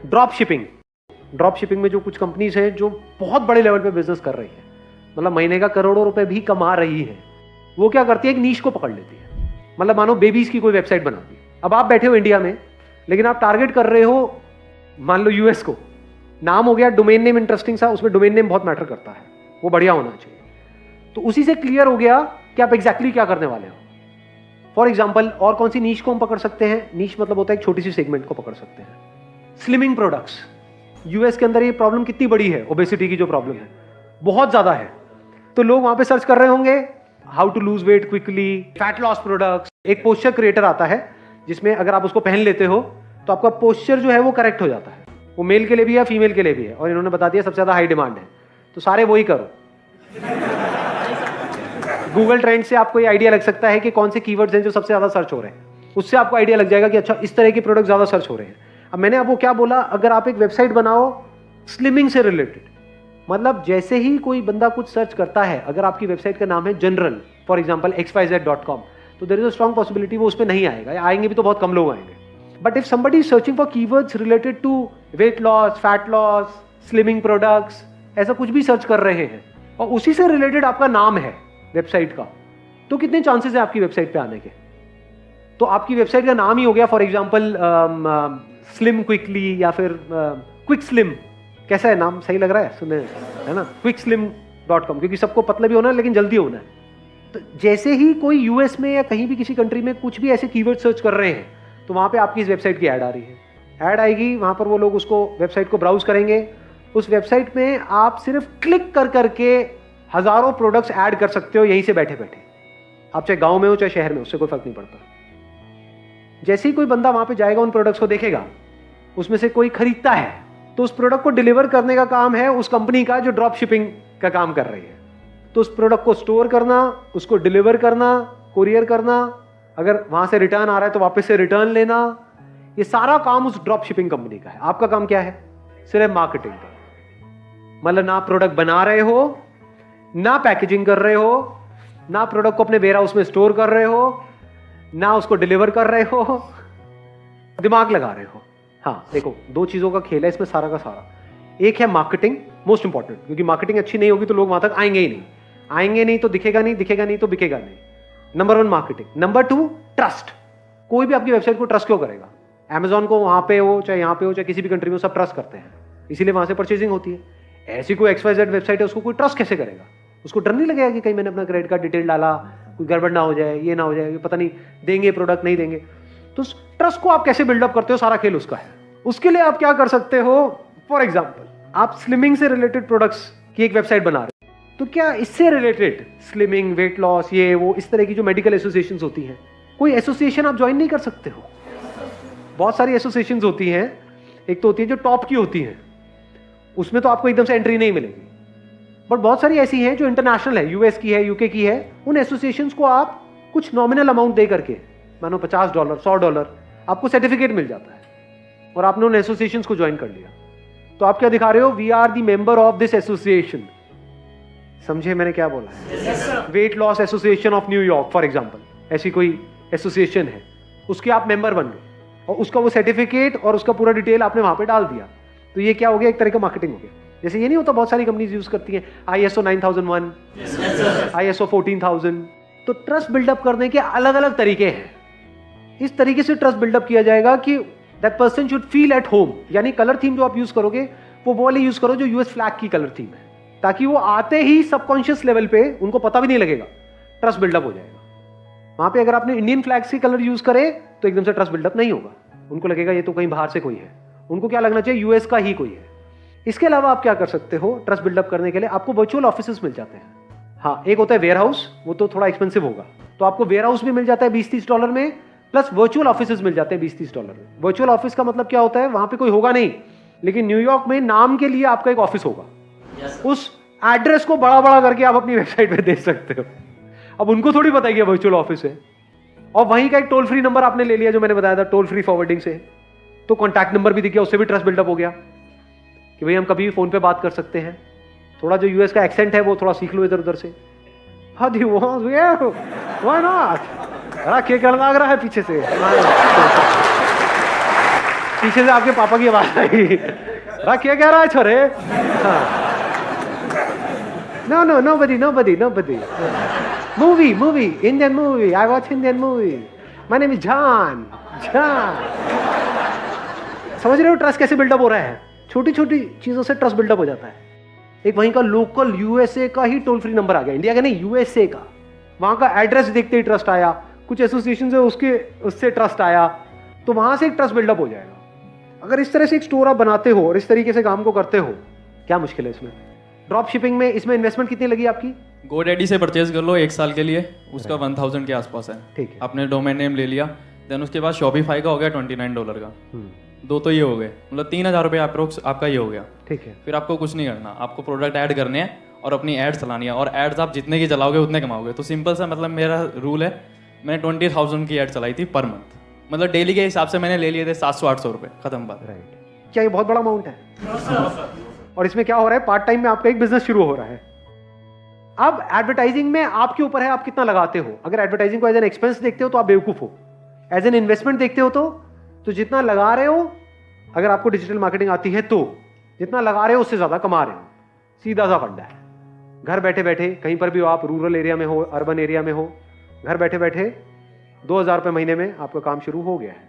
Drop shipping में जो कुछ कंपनीज हैं जो बहुत बड़े लेवल पे बिजनेस कर रही है, मतलब महीने का करोड़ों रुपए भी कमा रही है, वो क्या करती है, एक नीश को पकड़ लेती है। मतलब मानो बेबीज की कोई वेबसाइट बना दी, अब आप बैठे हो इंडिया में, लेकिन आप टारगेट कर रहे हो मान लो यूएस को, नाम हो गया डोमेन नेम इंटरेस्टिंग सा, उसमें डोमेन नेम बहुत मैटर करता है, वो बढ़िया होना चाहिए। तो उसी से क्लियर हो गया कि आप एग्जैक्टली क्या करने वाले हो। फॉर एग्जाम्पल, और कौन सी नीश को हम पकड़ सकते हैं, नीश मतलब होता है एक छोटी सी सेगमेंट को पकड़ सकते हैं। स्लिमिंग प्रोडक्ट्स, यूएस के अंदर ये प्रॉब्लम कितनी बड़ी है, ओबेसिटी की जो प्रॉब्लम है बहुत ज्यादा है, तो लोग वहां पे सर्च कर रहे होंगे how to lose weight quickly, fat loss products. एक पोस्चर क्रिएटर आता है जिसमें अगर आप उसको पहन लेते हो तो आपका पोस्चर जो है वो करेक्ट हो जाता है, वो मेल के लिए भी है, फीमेल के लिए भी है, और इन्होंने बता दिया सबसे ज्यादा हाई डिमांड है, तो सारे वही करो। गूगल ट्रेंड से आपको ये आइडिया लग सकता है कि कौन से कीवर्ड्स हैं जो सबसे ज्यादा सर्च हो रहे हैं, उससे आपको आइडिया लग जाएगा कि अच्छा इस तरह के प्रोडक्ट ज्यादा सर्च हो रहे हैं। अब मैंने आपको क्या बोला, अगर आप एक वेबसाइट बनाओ स्लिमिंग से रिलेटेड, मतलब जैसे ही कोई बंदा कुछ सर्च करता है, अगर आपकी वेबसाइट का नाम है जनरल, फॉर एग्जांपल xyz.com, तो there is a strong possibility वो उस पर नहीं आएगा, या आएंगे भी तो बहुत कम लोग आएंगे। But if somebody is searching for keywords related to weight loss, fat loss, slimming products, ऐसा कुछ भी सर्च कर रहे हैं और उसी से रिलेटेड आपका नाम है वेबसाइट का, तो कितने चांसेस है आपकी वेबसाइट पे आने के। तो आपकी वेबसाइट का नाम ही हो गया फॉर एग्जांपल स्लिम क्विकली, या फिर क्विक स्लिम, कैसा है नाम, सही लग रहा है सुनने, है ना, quickslim.com, क्योंकि सबको पतला भी होना है लेकिन जल्दी होना है। तो जैसे ही कोई यूएस में या कहीं भी किसी कंट्री में कुछ भी ऐसे कीवर्ड सर्च कर रहे हैं, तो वहां पे आपकी इस वेबसाइट की ऐड आ रही है, ऐड आएगी, वहां पर वो लोग उसको वेबसाइट को ब्राउज करेंगे। उस वेबसाइट में आप सिर्फ क्लिक कर करके हजारों प्रोडक्ट्स ऐड कर सकते हो यहीं से बैठे बैठे, आप चाहे गांव में हो चाहे शहर में, उससे कोई फर्क नहीं पड़ता। जैसे ही कोई बंदा वहां पे जाएगा, उन प्रोडक्ट्स को देखेगा, उसमें से कोई खरीदता है, तो उस प्रोडक्ट को डिलीवर करने का काम है उस कंपनी का जो ड्रॉप शिपिंग का काम कर रही है। तो उस प्रोडक्ट को स्टोर करना, उसको डिलीवर करना, कुरियर करना, अगर वहां से रिटर्न आ रहा है तो वापस से रिटर्न लेना, ये सारा काम उस ड्रॉप शिपिंग कंपनी का है। आपका काम क्या है, सिर्फ मार्केटिंग का। मतलब ना प्रोडक्ट बना रहे हो, ना पैकेजिंग कर रहे हो, ना प्रोडक्ट को अपने वेयर हाउस में स्टोर कर रहे हो, ना उसको डिलीवर कर रहे हो, दिमाग लगा रहे हो। हाँ देखो, दो चीजों का खेल है इसमें सारा का सारा। एक है मार्केटिंग, मोस्ट इंपॉर्टेंट, क्योंकि मार्केटिंग अच्छी नहीं होगी तो लोग वहां तक आएंगे ही नहीं, आएंगे नहीं तो दिखेगा नहीं, दिखेगा नहीं तो बिकेगा नहीं। Number 1 marketing. Number 2 trust. कोई भी आपकी वेबसाइट को ट्रस्ट क्यों करेगा? अमेजॉन को वहां पे हो चाहे यहाँ पे हो चाहे किसी भी कंट्री में, सब ट्रस्ट करते हैं, इसीलिए वहां से परचेजिंग होती है। ऐसी कोई XYZ वेबसाइट है, उसको कोई ट्रस्ट कैसे करेगा? उसको डर नहीं लगेगा कि कहीं मैंने अपना क्रेडिट कार्ड डिटेल डाला, कोई गड़बड़ ना हो जाए, ये ना हो जाए, पता नहीं देंगे प्रोडक्ट नहीं देंगे। तो ट्रस्ट को आप कैसे बिल्डअप करते हो, सारा खेल उसका है। उसके लिए आप क्या कर सकते हो, फॉर एग्जाम्पल आप स्लिमिंग से रिलेटेड प्रोडक्ट्स की एक वेबसाइट बना रहे हो, तो क्या इससे रिलेटेड स्लिमिंग, वेट लॉस, ये वो, इस तरह की जो मेडिकल एसोसिएशंस होती हैं, कोई एसोसिएशन आप ज्वाइन नहीं कर सकते हो? बहुत सारी एसोसिएशंस होती हैं, एक तो होती है जो टॉप की होती हैं, उसमें तो आपको एकदम से एंट्री नहीं मिलेगी, बट बहुत सारी ऐसी हैं जो इंटरनेशनल है, यूएस की है, यूके की है। उन एसोसिएशंस को आप कुछ नॉमिनल अमाउंट दे करके, मानो $50, $100, आपको सर्टिफिकेट मिल जाता है और आपने उन एसोसिएशंस को ज्वाइन कर लिया, तो आप क्या दिखा रहे हो, we are the member of this association. समझे मैंने क्या बोला है? Weight loss association of New York for example, ऐसी कोई एसोसिएशन है, उसके आप मेंबर बन गए और उसका वो सर्टिफिकेट और उसका पूरा डिटेल आपने वहां पे डाल दिया, तो ये क्या हो गया, एक तरह का मार्केटिंग हो गया। जैसे ये नहीं होता, बहुत सारी कंपनीज यूज करती हैं ISO 9001, ISO 14000। तो ट्रस्ट बिल्डअप करने के अलग अलग तरीके हैं। इस तरीके से ट्रस्ट बिल्डअप किया जाएगा कि that person should feel at home. यानी कलर थीम जो आप यूज करोगे वो वाली यूज करो जो यूएस फ्लैग की कलर थीम है, ताकि वो आते ही सबकॉन्शियस लेवल पे उनको पता भी नहीं लगेगा, ट्रस्ट बिल्डअप हो जाएगा। वहां पे अगर आपने इंडियन फ्लैग्स की कलर यूज करे तो एकदम से ट्रस्ट बिल्डअप नहीं होगा, उनको लगेगा ये तो कहीं बाहर से कोई है, उनको क्या लगना चाहिए, यूएस का ही कोई है। इसके अलावा आप क्या कर सकते हो ट्रस्ट बिल्डअप करने के लिए, आपको वर्चुअल ऑफिसेस मिल जाते हैं। हाँ, एक होता है वेयर हाउस, वो तो थोड़ा एक्सपेंसिव होगा, तो आपको वेयर हाउस भी मिल जाता है $20-30 में, प्लस वर्चुअल ऑफिसेस मिल जाते हैं $20-30 में। वर्चुअल ऑफिस का मतलब क्या होता है, वहां पे कोई होगा नहीं, लेकिन न्यूयॉर्क में नाम के लिए आपका एक ऑफिस होगा। उस एड्रेस को बड़ा बड़ा करके आप अपनी वेबसाइट पे दे सकते हो। अब उनको थोड़ी पता है कि वर्चुअल ऑफिस है, और वहीं का एक टोल फ्री नंबर आपने ले लिया जो मैंने बताया था, टोल फ्री फॉरवर्डिंग से, तो कॉन्टैक्ट नंबर भी दिख गया, उससे भी ट्रस्ट बिल्डअप हो गया कि भाई हम कभी भी फोन पे बात कर सकते हैं। थोड़ा जो यूएस का एक्सेंट है वो थोड़ा सीख लो इधर उधर से। हाँ दी वो व्हाई नॉट, बड़ा केक लग रहा है पीछे से। पीछे से आपके पापा की आवाज आई, क्या कह रहा है छोरे? No no nobody. Movie, Indian movie. I watch Indian movie. My name is John. समझ रहे हो ट्रस्ट कैसे बिल्डअप हो रहा है? छोटी छोटी चीजों से ट्रस्ट बिल्डअप हो जाता है। एक वहीं का लोकल यूएसए का ही टोल फ्री नंबर आ गया, इंडिया का नहीं, यूएसए का। वहां का एड्रेस देखते ही ट्रस्ट आया, कुछ एसोसिएशन से उससे ट्रस्ट आया, तो वहां से एक ट्रस्ट बिल्डअप हो जाएगा। अगर इस तरह से एक स्टोर आप बनाते हो और इस तरीके से काम को करते हो, क्या मुश्किल है इसमें? ड्रॉप शिपिंग में इसमें इन्वेस्टमेंट कितनी लगी आपकी? GoDaddy से परचेज कर लो 1 साल के लिए, उसका 1000 के आसपास है। ठीक है। आपने डोमेन नेम ले लिया, देन उसके बाद Shopify का हो गया $29 का। दो तो ये हो गए, मतलब 3000 रुपये अप्रोक्स आपका ये हो गया। ठीक है। फिर आपको कुछ नहीं करना, आपको प्रोडक्ट ऐड करने हैं और अपनी एड्स चलानी है, और एड्स आप जितने की चलाओगे उतने कमाओगे। तो सिंपल सा मतलब मेरा रूल है, मैंने 20,000 की एड चलाई थी पर मंथ, मतलब डेली के हिसाब से मैंने ले लिए थे 700-800 रुपये, खत्म बात। राइट। क्या ये बहुत बड़ा अमाउंट है? और इसमें क्या हो रहा है, पार्ट टाइम में आपका एक बिजनेस शुरू हो रहा है। अब एडवर्टाइजिंग में आपके ऊपर है आप कितना लगाते हो। अगर एडवर्टाइजिंग को एज एन एक्सपेंस देखते हो तो आप बेवकूफ हो, एज एन इन्वेस्टमेंट देखते हो तो जितना लगा रहे हो, अगर आपको डिजिटल मार्केटिंग आती है तो जितना लगा रहे हो उससे ज्यादा कमा रहे हो। सीधा सा फंडा है। घर बैठे बैठे कहीं पर भी हो, आप रूरल एरिया में हो, अर्बन एरिया में हो, घर बैठे बैठे 2000 रुपये महीने में आपका काम शुरू हो गया है।